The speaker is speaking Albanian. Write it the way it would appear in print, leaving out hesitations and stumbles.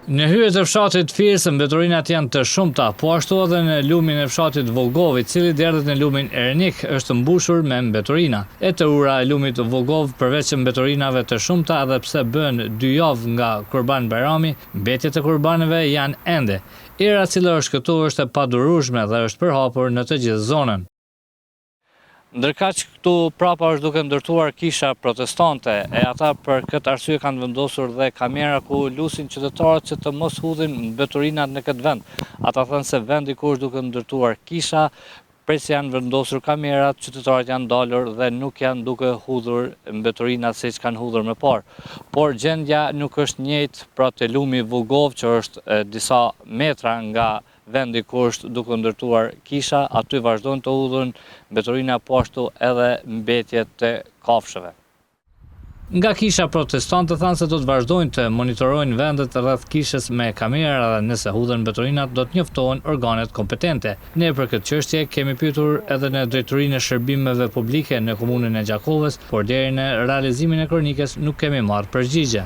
Në hyjet e fshatit Firs, mbeturinat janë të shumta, po ashtu edhe në lumin e fshatit Volgov, i cili derdhet në lumin Ernik, është mbushur me mbeturina. E të ura e lumit Volgov, përveç mbeturinave të shumta, edhe pse bën 2 javë nga Kurban Bajrami, mbetjet e kurbanëve janë ende. Era cila është këtu është e padurueshme dhe është përhapur në të gjithë zonën. Ndërkaq këtu prapa është duke ndërtuar kisha protestante, e ata për këtë arsye kanë vendosur dhe kamera ku lusin qytetarët që të mos hudhin mbeturinat në këtë vend. Ata thënë se vendi ku është duke ndërtuar kisha, presi janë vendosur kamerat, qytetarët janë dalur dhe nuk janë duke hudhur mbeturinat siç kanë hudhur më parë. Por gjendja nuk është njëjtë pra te lumi Volgov, që është disa metra nga vendi ku është duke ndërtuar kisha, aty vazhdojnë të hudhur mbeturina, po ashtu edhe mbetjet të kafshëve. Nga kisha protestante thanë se do të vazhdojnë të monitorojnë vendet rreth kishës me kamera dhe nëse hudhen mbeturinat do të njoftohen organet kompetente. Ne për këtë çështje kemi pyetur edhe në drejtorinë e shërbimeve publike në komunën e Gjakovës, por deri në realizimin e kronikës nuk kemi marrë përgjigje.